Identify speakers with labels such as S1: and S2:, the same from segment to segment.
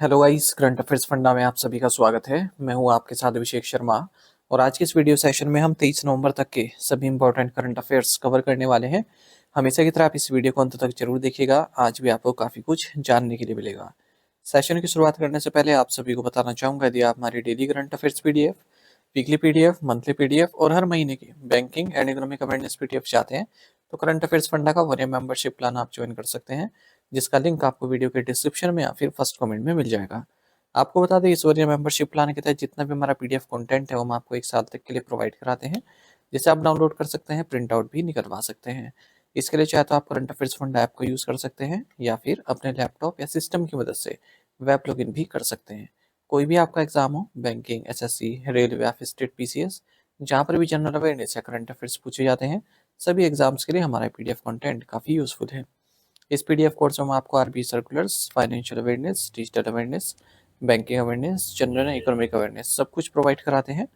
S1: Hello guys, current affairs funda में आप सभी का स्वागत है। मैं हूं आपके साथ अभिषेक शर्मा और आज के इस वीडियो सेशन में हम 23 नवंबर तक के सभी इंपॉर्टेंट करंट अफेयर्स कवर करने वाले हैं। हमेशा की तरह आप इस वीडियो को अंत तक जरूर देखिएगा, आज भी आपको काफ़ी कुछ जानने के लिए मिलेगा। सेशन की शुरुआत करने से पहले आप सभी को बताना चाहूँगा, यदि आप हमारी daily current affairs PDF, weekly PDF, monthly PDF और हर महीने की banking and economic awareness PDF चाहते हैं तो करंट अफेयर्स फंडा का 1 ईयर मेंबरशिप प्लान आप ज्वाइन कर सकते हैं, जिसका लिंक आपको वीडियो के डिस्क्रिप्शन में या फिर फर्स्ट कमेंट में मिल जाएगा। आपको बता दें, इस वरीय मेंबरशिप प्लान के तहत जितना भी हमारा पीडीएफ कंटेंट है वो हम आपको 1 साल तक के लिए प्रोवाइड कराते हैं, जिसे आप डाउनलोड कर सकते हैं, प्रिंट आउट भी निकलवा सकते हैं। इसके लिए चाहे तो आप करंट अफेयर्स फंड ऐप को यूज़ कर सकते हैं या फिर अपने लैपटॉप या सिस्टम की मदद से वेब लॉगिन भी कर सकते हैं। कोई भी आपका एग्जाम हो, बैंकिंग, एसएससी, रेलवे या फिर स्टेट पीसीएस, जहाँ पर भी जनरल अवेयरनेस या करंट अफेयर्स पूछे जाते हैं, सभी एग्जाम्स के लिए हमारा पीडीएफ कंटेंट काफ़ी यूजफुल है। इस पीडीएफ कोर्स में हम आपको RBI circulars, financial awareness, digital awareness, banking awareness, general economic awareness सब कुछ प्रोवाइड कराते हैं।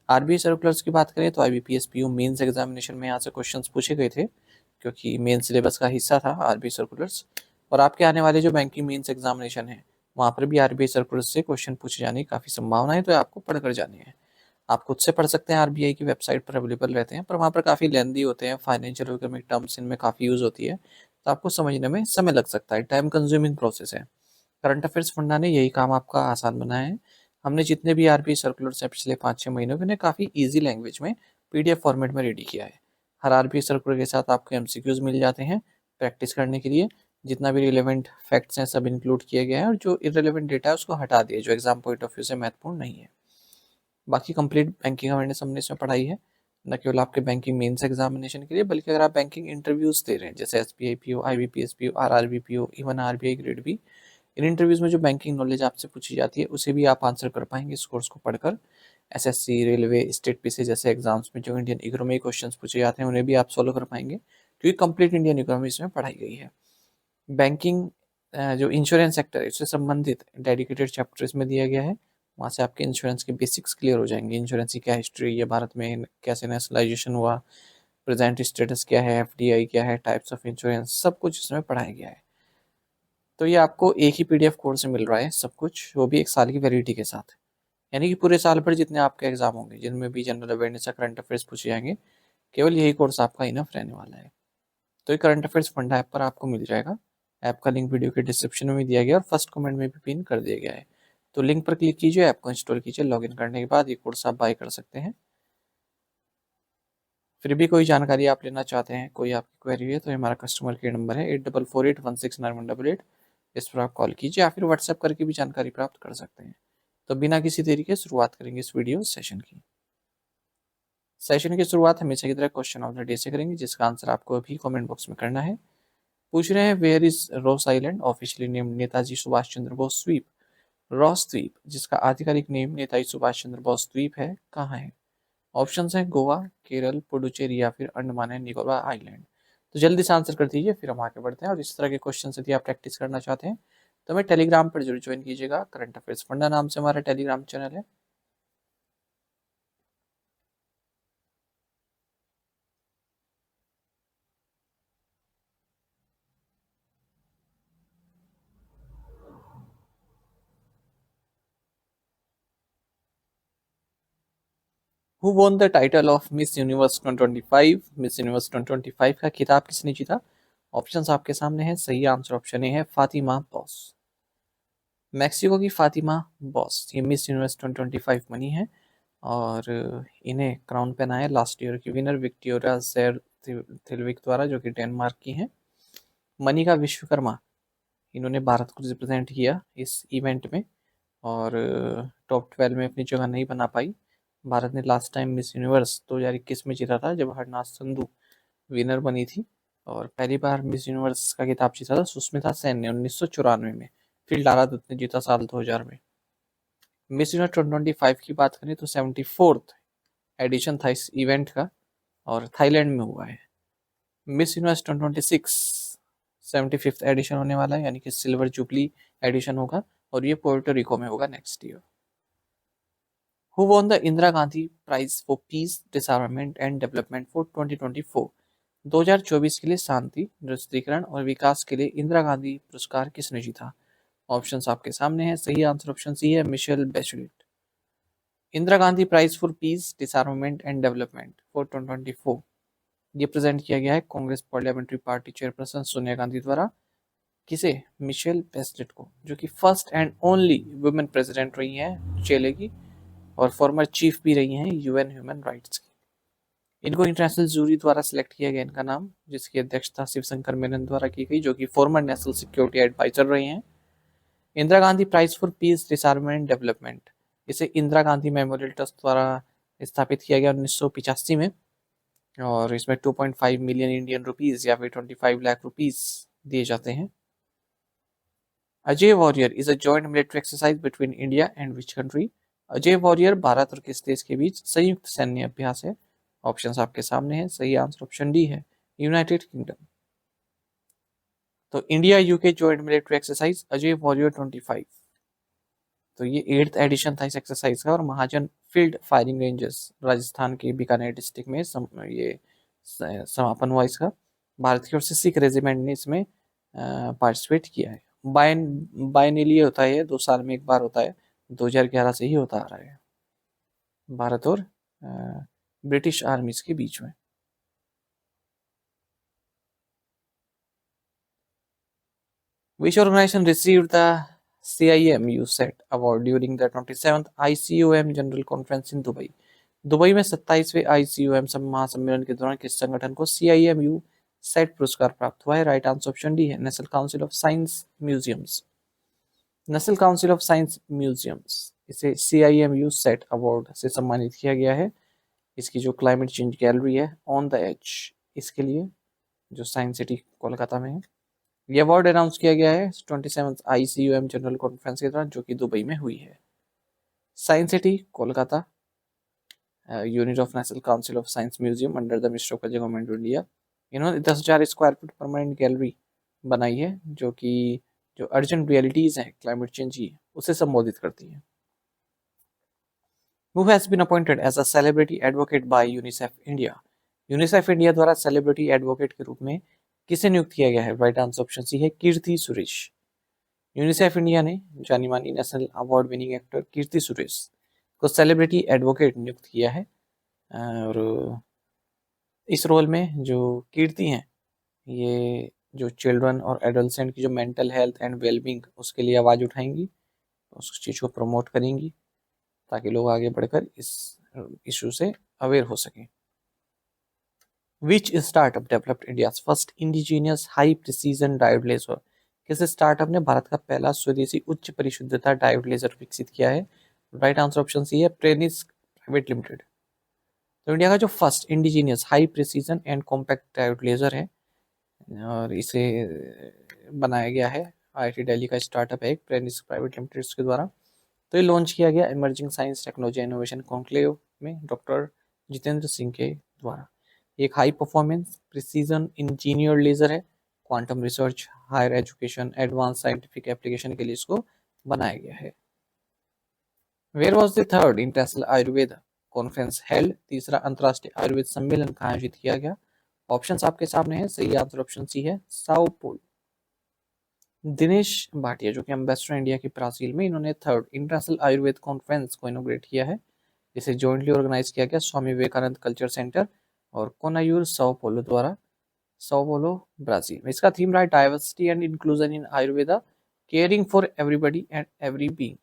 S1: आरबीआई सर्कुलर्स की बात करें तो आईबीपीएस पीओ मेंस एग्जामिनेशन में यहाँ से क्वेश्चंस पूछे गए थे, क्योंकि मेन सिलेबस का हिस्सा था आरबीआई सर्कुलर्स। और आपके आने वाले जो बैंकिंग मेंस एग्जामिनेशन है, वहाँ पर भी आरबीआई सर्कुलर्स से क्वेश्चन पूछे जाने की काफ़ी संभावना है, तो आपको पढ़ कर जानी है। आप खुद से पढ़ सकते हैं, आरबीआई की वेबसाइट पर अवेलेबल रहते हैं, पर वहाँ पर काफ़ी लेंदी होते हैं, फाइनेंशियल इकोनॉमिक टर्म्स इनमें काफ़ी यूज़ होती है, तो आपको समझने में समय लग सकता है, टाइम कंज्यूमिंग प्रोसेस है। करंट अफेयर्स फंडा ने यही काम आपका आसान बनाया है। हमने जितने भी आरबीआई सर्कुलर्स हैं पिछले 5-6 महीनों के, उन्हें काफ़ी ईजी लैंग्वेज में पीडीएफ फॉर्मेट में रेडी किया है। हर आरबीआई सर्कुलर के साथ आपको एमसीक्यूज मिल जाते हैं प्रैक्टिस करने के लिए। जितना भी रिलेवेंट फैक्ट्स हैं सब इंक्लूड किए गए हैं, और जो इरेलीवेंट डेटा है उसको हटा दिया, जो एग्जाम पॉइंट ऑफ व्यू से महत्वपूर्ण नहीं है। बाकी कंप्लीट बैंकिंग अवेयरनेस हमने इसमें पढ़ाई है, न केवल आपके बैंकिंग मेंस एग्जामिनेशन के लिए, बल्कि अगर आप बैंकिंग इंटरव्यूज दे रहे हैं, जैसे SBI PO, IBPS PO, RRB PO, even RBI grade B, इन इंटरव्यूज में जो बैंकिंग नॉलेज आपसे पूछी जाती है उसे भी आप आंसर कर पाएंगे इस कोर्स को पढ़कर। एसएससी, रेलवे, स्टेट पीसी जैसे एग्जाम्स में जो इंडियन इकोनॉमी क्वेश्चंस पूछे जाते हैं उन्हें भी आप सॉल्व कर पाएंगे, क्योंकि कंप्लीट इंडियन इकोनॉमी इसमें पढ़ाई गई है। बैंकिंग जो इंश्योरेंस सेक्टर है उससे संबंधित डेडिकेटेड चैप्टर इसमें दिया गया है। वहाँ से आपके इंश्योरेंस के बेसिक्स क्लियर हो जाएंगे, इंश्योरेंस की क्या हिस्ट्री है, भारत में कैसे नेशनलाइजेशन हुआ, प्रेजेंट स्टेटस क्या है, एफडीआई क्या है, टाइप्स ऑफ इंश्योरेंस, सब कुछ इसमें पढ़ाया गया है। तो ये आपको एक ही पीडीएफ कोर्स में मिल रहा है सब कुछ, वो भी 1 साल की वैलिडिटी के साथ। यानी कि पूरे साल भर जितने आपके एग्जाम होंगे, जिनमें भी जनरल अवेयरनेस या करंट अफेयर्स पूछे जाएंगे, केवल यही कोर्स आपका इनफ रहने वाला है। तो ये करंट अफेयर्स फंडा ऐप पर आपको मिल जाएगा। ऐप का लिंक वीडियो के डिस्क्रिप्शन में दिया गया और फर्स्ट कमेंट में भी पिन कर दिया गया है। तो लिंक पर क्लिक कीजिए, ऐप को इंस्टॉल कीजिए, लॉगिन करने के बाद ये कोर्स आप बाय कर सकते हैं। फिर भी कोई जानकारी आप लेना चाहते हैं, कोई आपकी क्वेरी है, तो ये हमारा कस्टमर केयर नंबर है 8448169188। इस पर आप कॉल कीजिए या फिर व्हाट्सएप करके भी जानकारी प्राप्त कर सकते हैं। तो बिना किसी देरी के शुरुआत करेंगे इस वीडियो सेशन की। सेशन की शुरुआत हमेशा की तरह क्वेश्चन ऑफ द डे से करेंगे, जिसका आंसर आपको अभी कमेंट बॉक्स में करना है। पूछ रहे हैं, where is Ross island officially named Netaji Subhash Chandra Bose द्वीप? रॉस द्वीप, जिसका आधिकारिक नेम नेताजी सुभाष चंद्र बोस द्वीप है, कहाँ है? ऑप्शंस हैं गोवा, केरल, पुडुचेरी या फिर अंडमान एंड निकोबार आइलैंड। तो जल्दी से आंसर कर दीजिए, फिर हम आगे बढ़ते हैं। और इस तरह के क्वेश्चन यदि आप प्रैक्टिस करना चाहते हैं तो हमें टेलीग्राम पर जरूर ज्वाइन कीजिएगा। करंट अफेयर्स फंडा नाम से हमारा टेलीग्राम चैनल है। Who won the title of miss universe 2025? Miss universe 2025 का खिताब किसने जीता? ऑप्शंस आपके सामने हैं। सही आंसर ऑप्शन ए है, फातिमा बॉस। मैक्सिको की फातिमा बॉस ये मिस यूनिवर्स 2025 बनी है, और इन्हें क्राउन पहनाया लास्ट ईयर की विनर विक्टोरिया थिलविक द्वारा, जो कि डेनमार्क की हैं। मनिका विश्वकर्मा, इन्होंने भारत को रिप्रेजेंट किया इस इवेंट में, और टॉप 12 में अपनी जगह नहीं बना पाई। भारत ने लास्ट टाइम मिस यूनिवर्स 2021 में जीता था, जब हरनाथ संधू विनर बनी थी। और पहली बार मिस यूनिवर्स का खिताब जीता था सुष्मिता सेन ने 1994 में। फिर लारा दत्त ने जीता साल 2000 में। मिस यूनिवर्स 2025 की बात करें तो 74th एडिशन था इस इवेंट का, और थाईलैंड में हुआ है। मिस यूनिवर्स 2026 75th एडिशन होने वाला है, यानी कि सिल्वर जुबली एडिशन होगा, और ये पोर्टो रिको में होगा next year. Who won the Indira Gandhi prize for peace, disarmament and development for 2024? 2024 के लिए शांति, निरस्त्रीकरण और विकास के लिए इंदिरा गांधी पुरस्कार किसने जीता? ऑप्शंस आपके सामने हैं, सही आंसर ऑप्शन सी है Michelle Bachelet. Indira Gandhi prize for peace disarmament and development for 2024 ये प्रेजेंट किया गया है Congress parliamentary party chairperson Sonia Gandhi द्वारा। किसे? मिशेल बैचलेट को, जो कि first and only women president रही हैं चिले की और फॉर्मर चीफ भी रही हैं यूएन ह्यूमन राइट्स की। इनको इंटरनेशनल जूरी द्वारा सिलेक्ट किया गया इनका नाम, जिसकी अध्यक्षता शिवशंकर मेनन द्वारा की गई, जो कि फॉर्मर नेशनल सिक्योरिटी एडवाइजर रहे हैं। Indira Gandhi prize for peace disarmament development, इसे इंदिरा गांधी मेमोरियल ट्रस्ट द्वारा स्थापित किया गया 1985 में, और इसमें 2.5 मिलियन इंडियन रुपीज या फिर 25 लाख रुपीज दिए जाते हैं। Ajay warrior is a joint military exercise between India and which country? Ajay warrior Bharat और किस देश के बीच संयुक्त सैन्य अभ्यास है? ऑप्शंस आपके सामने हैं, सही आंसर ऑप्शन डी है यूनाइटेड किंगडम। तो India UK joint military exercise Ajay warrior 25, तो ये 8th एडिशन था इस एक्सरसाइज का, और महाजन फील्ड फायरिंग रेंजेस राजस्थान के बीकानेर डिस्ट्रिक्ट में ये समापन हुआ इसका। भारत की ओर से सिख रेजिमेंट ने इसमें पार्टिसिपेट किया है। बायनिलीय होता है, 2 साल में एक बार होता है, 2011 से ही होता आ रहा है भारत और ब्रिटिश आर्मीज के बीच में। Which organization received the CIMU set award during the 27th ICOM General Conference in Dubai? Dubai में 27वें ICOM महासम्मेलन के दौरान किस संगठन को CIMU सेट पुरस्कार प्राप्त हुआ है? राइट आंसर ऑप्शन डी है national council of science museums. National council of science museums इसे CIMU सेट अवार्ड से सम्मानित किया गया है। इसकी जो क्लाइमेट चेंज गैलरी है ऑन द एज, इसके लिए, जो साइंस सिटी कोलकाता में है। ये अवार्ड अनाउंस किया गया है 27th ICOM जनरल कॉन्फ्रेंस के दौरान, जो कि दुबई में हुई है। Science city Kolkata, unit of national council of science museum under the ministry of government of India. इन्होंने 10,000 स्क्वायर फीट परमानेंट गैलरी बनाई है, जो कि जो अर्जेंट रियलिटीज हैं क्लाइमेट चेंज की, उसे संबोधित करती है। Who has been appointed as a celebrity advocate by UNICEF India? UNICEF India द्वारा सेलिब्रिटी एडवोकेट के रूप में किसे नियुक्त किया गया है? राइट आंसर ऑप्शन सी है कीर्ति सुरेश। यूनिसेफ इंडिया ने जानी मानी national award winning actor Keerthy Suresh को सेलिब्रिटी एडवोकेट नियुक्त किया है, और इस रोल में जो कीर्ति हैं, ये जो चिल्ड्रन और एडोलसेंट की जो मेंटल हेल्थ एंड वेलबींग, उसके लिए आवाज़ उठाएंगी, उस चीज़ को प्रमोट करेंगी, ताकि लोग आगे बढ़कर इस इशू से अवेयर हो सकें। Which startup developed India's first indigenous high precision diode laser? किस स्टार्टअप ने भारत का पहला स्वदेशी उच्च परिशुद्धता डायोड लेजर विकसित किया है? राइट आंसर ऑप्शन सी है प्रेनिस प्राइवेट लिमिटेड। तो इंडिया का जो first indigenous high precision and compact diode laser है, और इसे बनाया गया है IIT दिल्ली का स्टार्टअप है प्रेनिस प्राइवेट लिमिटेड के द्वारा। तो ये लॉन्च किया गया emerging science technology innovation conclave में डॉक्टर जितेंद्र सिंह के द्वारा। एक high performance precision engineer laser है, quantum research, higher education, advance scientific application के लिए इसको बनाया गया है। Where was the third international Ayurveda conference held? तीसरा अंतर्राष्ट्रीय आयुर्वेद सम्मेलन कहाँ आयोजित किया गया? ऑप्शंस आपके सामने है, सही आंसर ऑप्शन सी है साओ पोल। दिनेश भाटिया, जो कि एम्बेसडर इंडिया की ब्राजील में, इन्होंने थर्ड इंटरनेशनल आयुर्वेद कॉन्फ्रेंस को इनोग्रेट किया है। इसे जॉइंटली ऑर्गेनाइज किया गया स्वामी विवेकानंद कल्चर सेंटर और कोनायूर साओ पोलो द्वारा, साओ पोलो ब्राजील में। इसका थीम रहा diversity and inclusion in Ayurveda, caring for everybody and every being.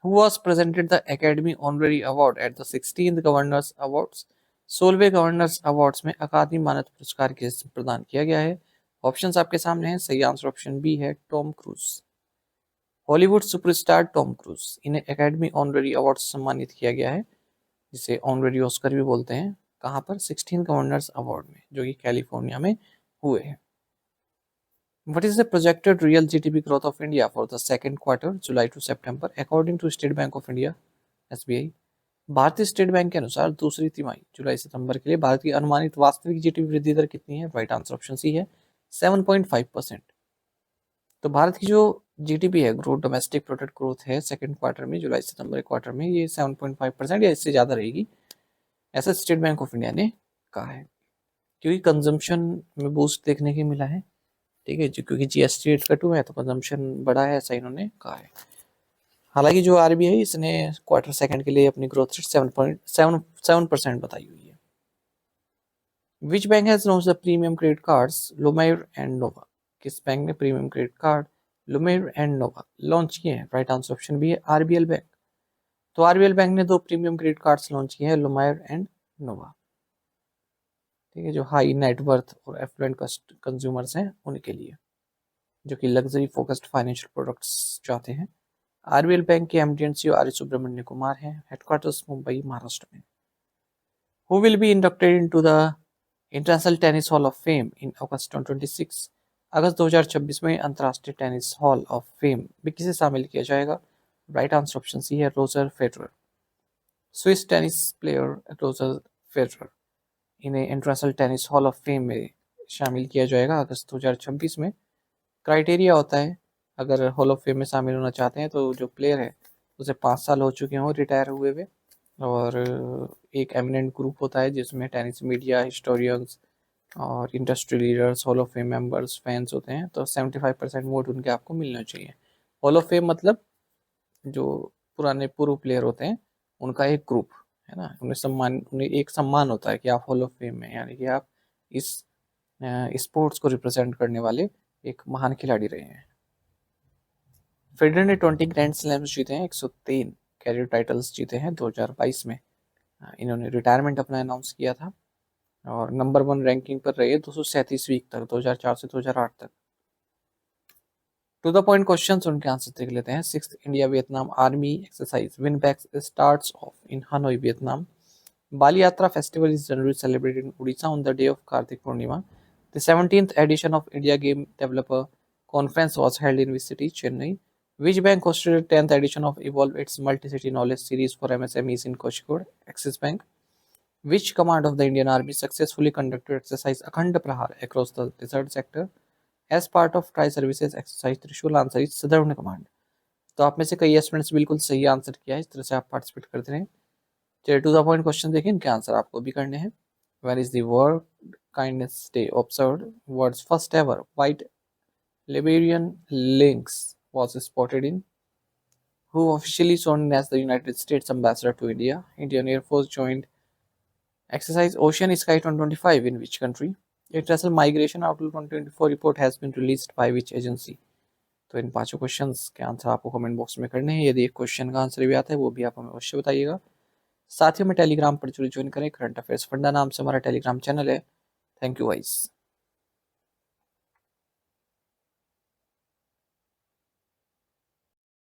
S1: Who was presented the Academy Honorary Award at the 16th Governors Awards? 16वें governors awards में अकादमी मानद पुरस्कार किसे प्रदान किया गया है? ऑप्शंस आपके सामने हैं, सही आंसर ऑप्शन बी है Tom cruise. Hollywood superstar Tom cruise, इन्हें एकेडमी ऑनररी अवार्ड से सम्मानित किया गया है, जिसे ऑनररी ऑस्कर भी बोलते हैं। कहाँ पर? 16 गवर्नर्स अवार्ड में, जो कि कैलिफोर्निया में हुए हैं। What is the projected real GDP growth of India for the second quarter, July to September, according to State Bank of India (SBI)? भारतीय स्टेट बैंक के अनुसार दूसरी तिमाही जुलाई सितंबर के लिए भारत की अनुमानित वास्तविक जीडीपी वृद्धि दर कितनी है? राइट आंसर ऑप्शन सी है 7.5%। तो भारत की जो जीडीपी है, ग्रोथ डोमेस्टिक प्रोडक्ट ग्रोथ है, सेकंड क्वार्टर में, जुलाई सितंबर क्वार्टर में, ये 7.5% या इससे ज़्यादा रहेगी, ऐसा स्टेट बैंक ऑफ इंडिया ने कहा है, क्योंकि कंजम्पशन में बूस्ट देखने के मिला है, ठीक है जी, क्योंकि जीएसटी रेट कट हुआ है तो कंजम्पशन बढ़ा है, ऐसा इन्होंने कहा है। हालांकि जो आरबीआई इसने क्वार्टर सेकंड के लिए अपनी ग्रोथ रेट 7.77% बताई हुई है। Which bank has launch the premium credit cards Lumiere and Nova? किस बैंक ने premium credit card Lumiere and Nova launch किए हैं? राइट आंसर ऑप्शन बी है आरबीएल बैंक। तो आरबीएल बैंक ने 2 प्रीमियम क्रेडिट कार्ड्स लॉन्च किए हैं, Lumiere and नोवा। ठीक है, जो हाई नेटवर्थ और एफ्लुएंट कंज्यूमर्स हैं उनके लिए, जो कि लग्जरी फोकस्ड फाइनेंशियल प्रोडक्ट्स चाहते हैं। आरबीएल बैंक के MD and CEO R Subramanya Kumar हैं, हेडक्वार्टर्स मुंबई महाराष्ट्र में। Who will be inducted into the international tennis hall of fame in August 2026? अगस्त 2026 में अंतर्राष्ट्रीय टेनिस हॉल ऑफ फेम में किसे शामिल किया जाएगा? राइट आंसर ऑप्शन सी है Roger Federer. Swiss tennis player Roger Federer, इन्हें international tennis hall of fame में शामिल किया जाएगा अगस्त 2026 में। क्राइटेरिया होता है, अगर हॉल ऑफ फेम में शामिल होना चाहते हैं तो जो प्लेयर है उसे 5 साल हो चुके हों रिटायर हुए हुए, और एक एमिनेंट ग्रुप होता है जिसमें टेनिस मीडिया, हिस्टोरियंस और industry leaders, hall of fame members, fans होते हैं। तो 75% वोट उनके आपको मिलना चाहिए। हॉल ऑफ फेम मतलब जो पुराने पूर्व प्लेयर होते हैं उनका एक ग्रुप है ना, उन्हें एक सम्मान होता है कि आप हॉल ऑफ फेम में, यानी कि आप इस स्पोर्ट्स को रिप्रेजेंट करने वाले एक महान खिलाड़ी रहे हैं। फेडरर ने 20 ग्रैंड स्लैम्स जीते हैं, 103 कैरियर टाइटल्स जीते हैं 2022 में। इन्होंने रिटायरमेंट अपना अनाउंस किया था और नंबर 1 रैंकिंग पर रहे 237 वीक तक, 2004 से 2008 तक। टू द पॉइंट क्वेश्चन, उनके आंसर देख लेते हैं। 6th India Vietnam army exercise VINBAX starts off in Hanoi Vietnam. Bali Yatra festival is generally celebrated in Odisha on the day of Kartik Purnima. The 17th edition of India Game Developer Conference was held in which city? Chennai. Which bank hosted the 10th edition of Evolve its multi-city knowledge series for MSMEs in Kozhikode? Axis Bank. Which command of the Indian Army successfully conducted exercise Akhand Prahar across the desert sector as part of Tri-Services Exercise Trishul? Answer is Southern Command. तो आप में से कई students बिल्कुल सही answer किया है, इस तरह से आप पार्टिसिपेट करते रहें। चलिए टू द पॉइंट क्वेश्चन देखिए, इनके आंसर आपको भी करने हैं। Where is the world kindness day observed? World's first ever white Liberian lynx was spotted in? Who officially sworn in as the United States ambassador to India? Indian Air Force joined exercise Ocean Sky 2025 in which country? International Migration Outlook 2024 report has been released by which agency? तो इन पांचों questions के answer आपको comment box में करने हैं। यदि एक question का आंसर भी आता है वो भी आप हमें अवश्य बताइएगा। साथ ही में टेलीग्राम पर जरूर ज्वाइन करें, करंट अफेयर्स फंडा नाम से हमारा टेलीग्राम चैनल है। Thank you guys.